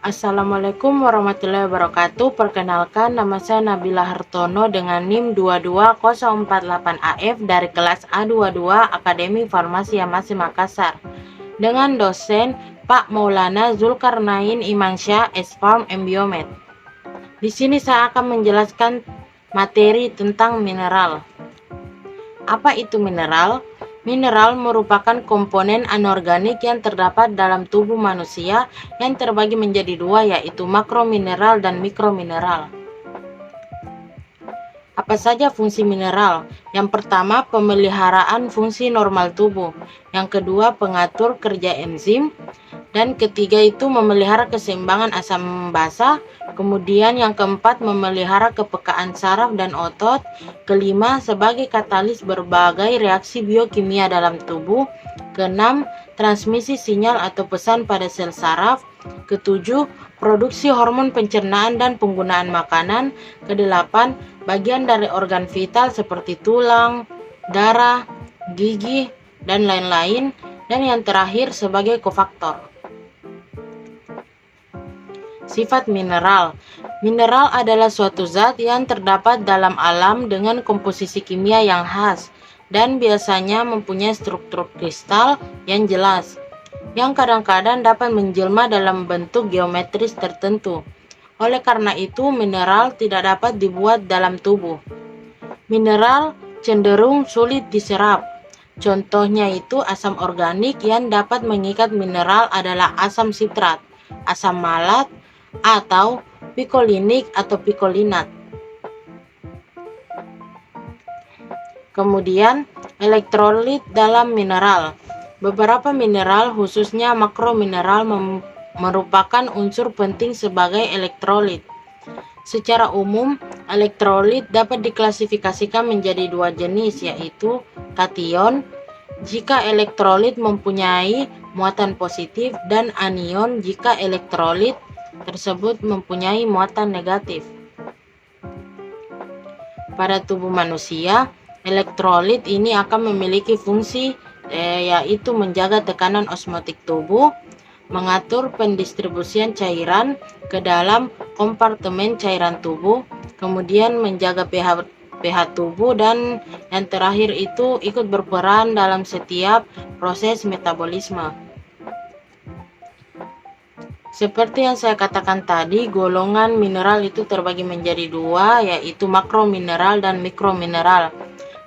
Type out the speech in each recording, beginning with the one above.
Assalamualaikum warahmatullahi wabarakatuh. Perkenalkan, nama saya Nabila Hartono dengan NIM 22048AF dari kelas A22 Akademi Farmasi Yamasi Makassar, dengan dosen Pak Maulana Zulkarnain Imansyah, S.Pharm Embiomed. Di sini saya akan menjelaskan materi tentang mineral. Apa itu mineral? Mineral merupakan komponen anorganik yang terdapat dalam tubuh manusia yang terbagi menjadi dua, yaitu makromineral dan mikromineral. Apa saja fungsi mineral? Yang pertama, pemeliharaan fungsi normal tubuh. Yang kedua, pengatur kerja enzim. Dan ketiga itu memelihara keseimbangan asam basa. Kemudian yang keempat, memelihara kepekaan saraf dan otot. Kelima, sebagai katalis berbagai reaksi biokimia dalam tubuh. Keenam, transmisi sinyal atau pesan pada sel saraf. Ketujuh, produksi hormon pencernaan dan penggunaan makanan. Kedelapan, bagian dari organ vital seperti tulang, darah, gigi, dan lain-lain. Dan yang terakhir, sebagai kofaktor. Sifat mineral. Mineral adalah suatu zat yang terdapat dalam alam dengan komposisi kimia yang khas dan biasanya mempunyai struktur kristal yang jelas, yang kadang-kadang dapat menjelma dalam bentuk geometris tertentu. Oleh karena itu, mineral tidak dapat dibuat dalam tubuh. Mineral cenderung sulit diserap. Contohnya itu asam organik. Yang dapat mengikat mineral adalah asam sitrat, asam malat, atau pikolinik atau pikolinat. Kemudian, elektrolit dalam mineral. Beberapa mineral, khususnya makromineral, merupakan unsur penting sebagai elektrolit. Secara umum, elektrolit dapat diklasifikasikan menjadi dua jenis, yaitu kation jika elektrolit mempunyai muatan positif dan anion jika elektrolit tersebut mempunyai muatan negatif. Pada tubuh manusia, elektrolit ini akan memiliki fungsi yaitu menjaga tekanan osmotik tubuh, mengatur pendistribusian cairan ke dalam kompartemen cairan tubuh, kemudian menjaga pH tubuh, dan yang terakhir itu ikut berperan dalam setiap proses metabolisme. Seperti yang saya katakan tadi, golongan mineral itu terbagi menjadi dua, yaitu makromineral dan mikromineral.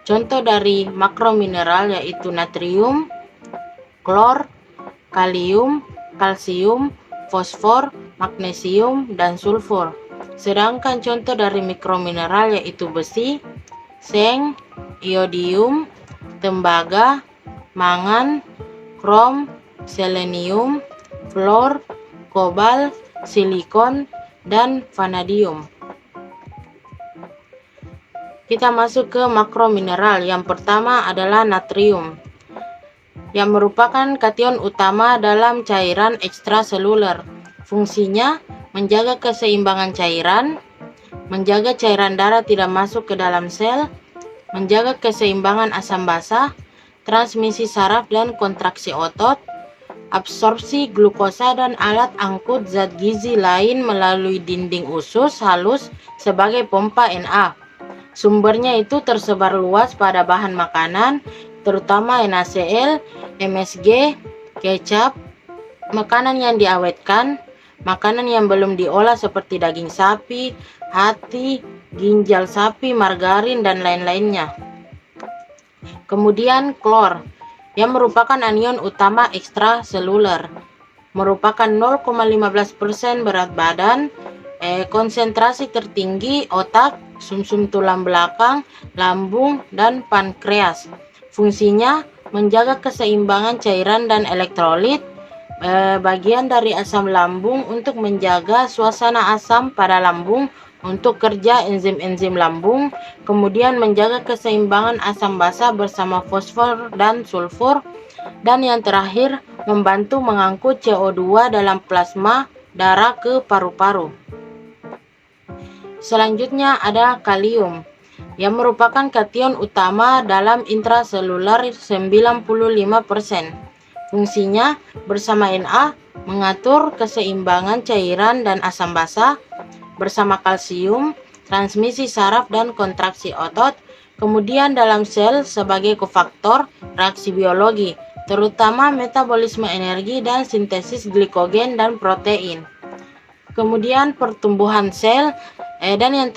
Contoh dari makromineral yaitu natrium, klor, kalium, kalsium, fosfor, magnesium, dan sulfur. Sedangkan contoh dari mikromineral yaitu besi, seng, iodium, tembaga, mangan, krom, selenium, fluor, kobalt, silikon, dan vanadium. Kita masuk ke makromineral. Yang pertama adalah natrium, yang merupakan kation utama dalam cairan ekstraseluler. Fungsinya menjaga keseimbangan cairan, menjaga cairan darah tidak masuk ke dalam sel, menjaga keseimbangan asam basa, transmisi saraf dan kontraksi otot, absorpsi glukosa dan alat angkut zat gizi lain melalui dinding usus halus sebagai pompa Na. Sumbernya itu tersebar luas pada bahan makanan, terutama NaCl, MSG, kecap, makanan yang diawetkan, makanan yang belum diolah seperti daging sapi, hati, ginjal sapi, margarin, dan lain-lainnya. Kemudian klor, yang merupakan anion utama ekstraseluler, merupakan 0,15% berat badan, konsentrasi tertinggi otak, sumsum tulang belakang, lambung, dan pankreas. Fungsinya menjaga keseimbangan cairan dan elektrolit, bagian dari asam lambung untuk menjaga suasana asam pada lambung untuk kerja enzim-enzim lambung, kemudian menjaga keseimbangan asam basa bersama fosfor dan sulfur, dan yang terakhir membantu mengangkut CO2 dalam plasma darah ke paru-paru. Selanjutnya ada kalium, yang merupakan kation utama dalam intraseluler 95%. Fungsinya bersama Na mengatur keseimbangan cairan dan asam basa, bersama kalsium transmisi saraf dan kontraksi otot, kemudian dalam sel sebagai kofaktor reaksi biologi, terutama metabolisme energi dan sintesis glikogen dan protein. Kemudian pertumbuhan sel, dan yang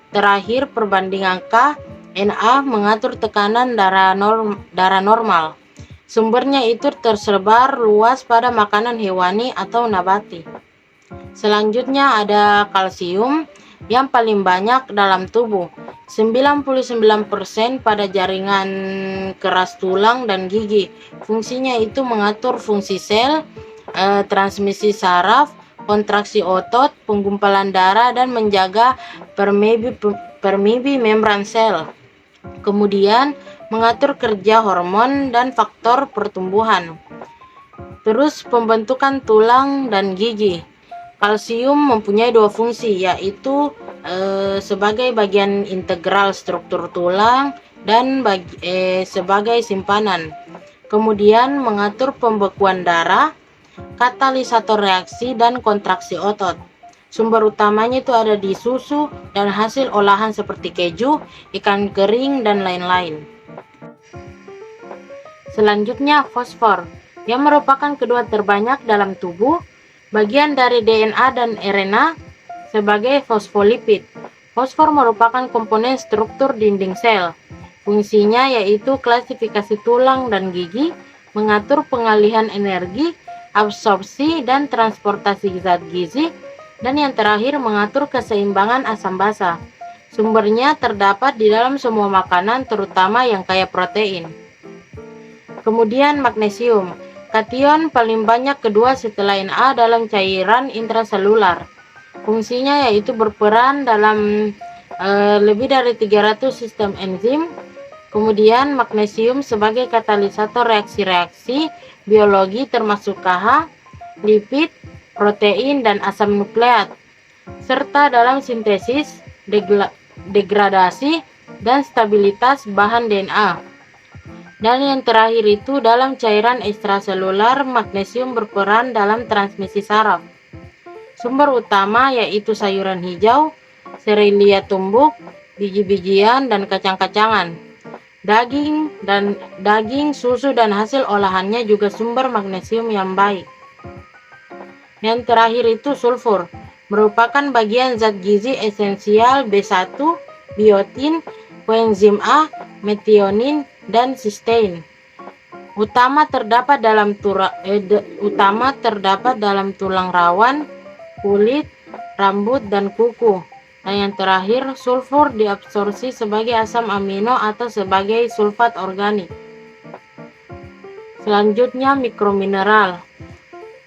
terakhir perbanding angka Na mengatur tekanan darah normal. Sumbernya itu tersebar luas pada makanan hewani atau nabati. Selanjutnya ada kalsium yang paling banyak dalam tubuh, 99% pada jaringan keras tulang dan gigi. Fungsinya itu mengatur fungsi sel, transmisi saraf, kontraksi otot, penggumpalan darah, dan menjaga permebi membran sel. Kemudian mengatur kerja hormon dan faktor pertumbuhan. Terus pembentukan tulang dan gigi. Kalsium mempunyai dua fungsi, yaitu sebagai bagian integral struktur tulang dan sebagai simpanan. Kemudian mengatur pembekuan darah, katalisator reaksi, dan kontraksi otot. Sumber utamanya itu ada di susu dan hasil olahan seperti keju, ikan kering, dan lain-lain. Selanjutnya fosfor, yang merupakan kedua terbanyak dalam tubuh, bagian dari DNA dan RNA sebagai fosfolipid. Fosfor merupakan komponen struktur dinding sel. Fungsinya yaitu klasifikasi tulang dan gigi, mengatur pengalihan energi, absorpsi dan transportasi zat gizi, dan yang terakhir mengatur keseimbangan asam basa. Sumbernya terdapat di dalam semua makanan, terutama yang kaya protein. Kemudian magnesium, kation paling banyak kedua setelah Na dalam cairan intraselular. Fungsinya yaitu berperan dalam lebih dari 300 sistem enzim. Kemudian magnesium sebagai katalisator reaksi-reaksi biologi termasuk KH, lipid, protein, dan asam nukleat, serta dalam sintesis, degradasi, dan stabilitas bahan DNA. Dan yang terakhir itu dalam cairan ekstraselular, magnesium berperan dalam transmisi saraf. Sumber utama yaitu sayuran hijau, serelia tumbuk, biji-bijian, dan kacang-kacangan. Daging, susu, dan hasil olahannya juga sumber magnesium yang baik. Yang terakhir itu sulfur, merupakan bagian zat gizi esensial B1, biotin, koenzim A, metionin, dan sistein. Utama terdapat dalam tulang rawan, kulit, rambut, dan kuku. Dan yang terakhir, sulfur diabsorpsi sebagai asam amino atau sebagai sulfat organik. Selanjutnya mikromineral.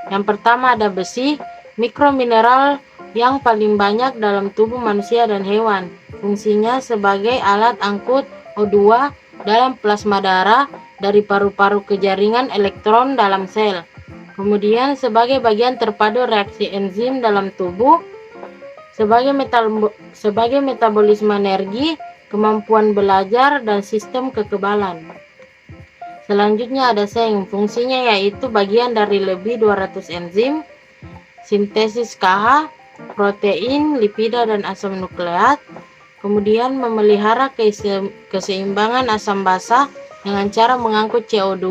Yang pertama ada besi, mikromineral yang paling banyak dalam tubuh manusia dan hewan. Fungsinya sebagai alat angkut O2 dalam plasma darah dari paru-paru ke jaringan elektron dalam sel. Kemudian sebagai bagian terpadu reaksi enzim dalam tubuh, sebagai metabolisme energi, kemampuan belajar, dan sistem kekebalan. Selanjutnya ada seng, fungsinya yaitu bagian dari lebih 200 enzim, sintesis KH, protein, lipida, dan asam nukleat. Kemudian memelihara keseimbangan asam basa dengan cara mengangkut CO2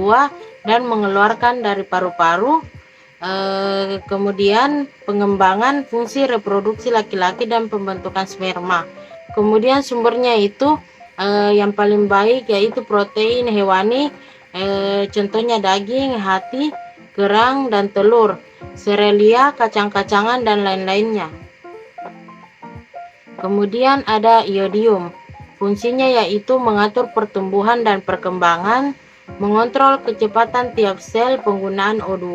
dan mengeluarkan dari paru-paru. Kemudian pengembangan fungsi reproduksi laki-laki dan pembentukan sperma. Kemudian sumbernya itu yang paling baik yaitu protein hewani, contohnya daging, hati, kerang, dan telur, serelia, kacang-kacangan, dan lain-lainnya. Kemudian ada iodium, fungsinya yaitu mengatur pertumbuhan dan perkembangan, mengontrol kecepatan tiap sel penggunaan O2,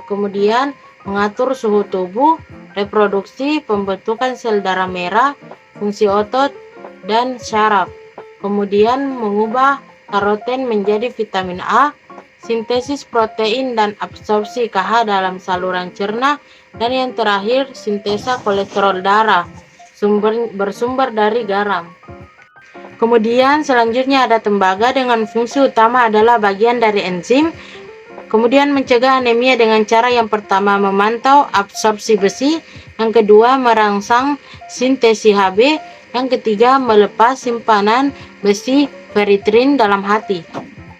kemudian mengatur suhu tubuh, reproduksi, pembentukan sel darah merah, fungsi otot, dan syaraf. Kemudian mengubah karoten menjadi vitamin A, sintesis protein, dan absorpsi KH dalam saluran cerna. Dan yang terakhir sintesa kolesterol darah, bersumber dari garam. Kemudian selanjutnya ada tembaga dengan fungsi utama adalah bagian dari enzim, Kemudian mencegah anemia dengan cara yang pertama memantau absorpsi besi, yang kedua merangsang sintesis Hb, yang ketiga melepas simpanan besi ferritrin dalam hati.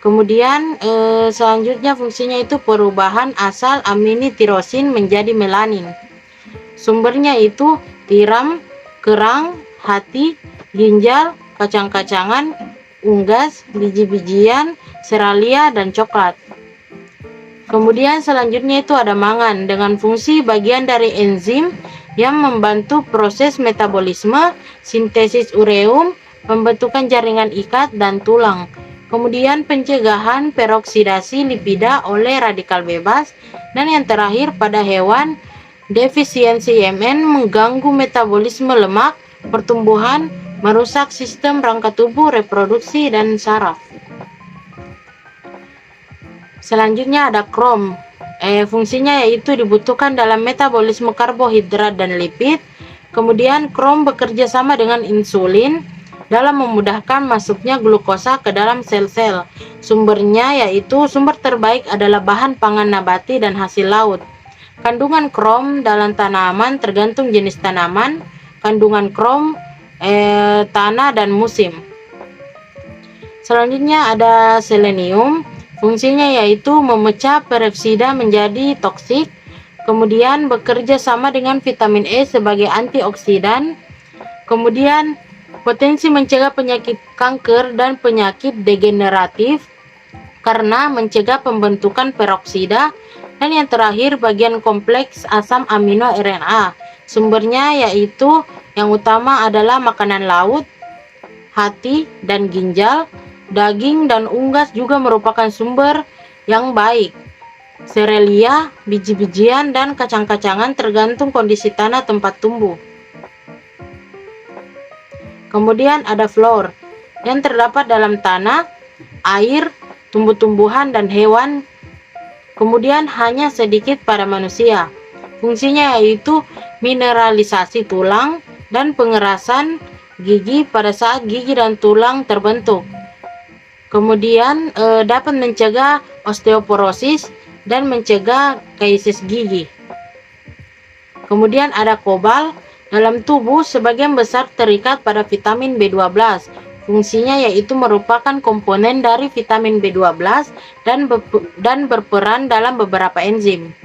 Kemudian selanjutnya fungsinya itu perubahan asal amini tirosin menjadi melanin. Sumbernya itu tiram, kerang, hati, ginjal, kacang-kacangan, unggas, biji-bijian, seralia, dan coklat. Kemudian selanjutnya itu ada mangan dengan fungsi bagian dari enzim yang membantu proses metabolisme, sintesis ureum, pembentukan jaringan ikat dan tulang. Kemudian pencegahan peroksidasi lipida oleh radikal bebas, dan yang terakhir pada hewan, defisiensi Mn mengganggu metabolisme lemak, pertumbuhan, merusak sistem rangka tubuh, reproduksi, dan saraf. Selanjutnya ada krom. Fungsinya yaitu dibutuhkan dalam metabolisme karbohidrat dan lipid. Kemudian krom bekerja sama dengan insulin dalam memudahkan masuknya glukosa ke dalam sel-sel. Sumbernya yaitu sumber terbaik adalah bahan pangan nabati dan hasil laut. Kandungan krom dalam tanaman tergantung jenis tanaman, kandungan krom, tanah, dan musim. Selanjutnya ada selenium. Fungsinya yaitu memecah peroksida menjadi toksik, kemudian bekerja sama dengan vitamin E sebagai antioksidan, kemudian potensi mencegah penyakit kanker dan penyakit degeneratif karena mencegah pembentukan peroksida, dan yang terakhir bagian kompleks asam amino RNA. Sumbernya yaitu yang utama adalah makanan laut, hati, dan ginjal. Daging dan unggas juga merupakan sumber yang baik. Serelia, biji-bijian, dan kacang-kacangan tergantung kondisi tanah tempat tumbuh. Kemudian ada fluor yang terdapat dalam tanah, air, tumbuh-tumbuhan, dan hewan. Kemudian hanya sedikit pada manusia. Fungsinya yaitu mineralisasi tulang dan pengerasan gigi pada saat gigi dan tulang terbentuk. Kemudian dapat mencegah osteoporosis dan mencegah krisis gigi. Kemudian ada kobalt. Dalam tubuh sebagian besar terikat pada vitamin B12. Fungsinya yaitu merupakan komponen dari vitamin B12 dan berperan dalam beberapa enzim.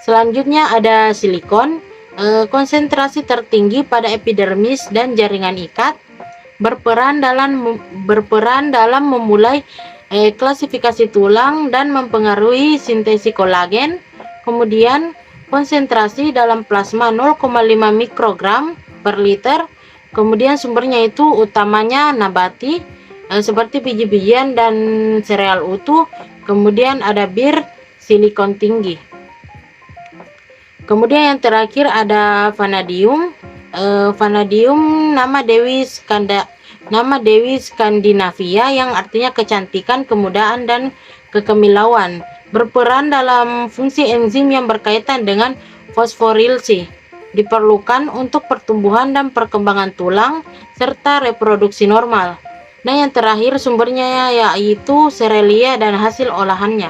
Selanjutnya ada silikon. Konsentrasi tertinggi pada epidermis dan jaringan ikat, berperan dalam memulai klasifikasi tulang dan mempengaruhi sintesis kolagen. Kemudian konsentrasi dalam plasma 0,5 mikrogram per liter. Kemudian sumbernya itu utamanya nabati seperti biji-bijian dan sereal utuh. Kemudian ada bir silikon tinggi. Kemudian yang terakhir ada vanadium. Vanadium nama Dewi Skandinavia yang artinya kecantikan, kemudahan, dan kekemilauan. Berperan dalam fungsi enzim yang berkaitan dengan fosforilasi. Diperlukan untuk pertumbuhan dan perkembangan tulang serta reproduksi normal. Nah, yang terakhir sumbernya yaitu serelia dan hasil olahannya.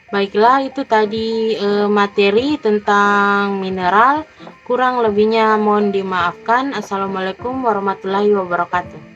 Baiklah, itu tadi materi tentang mineral. Kurang lebihnya mohon dimaafkan. Assalamualaikum warahmatullahi wabarakatuh.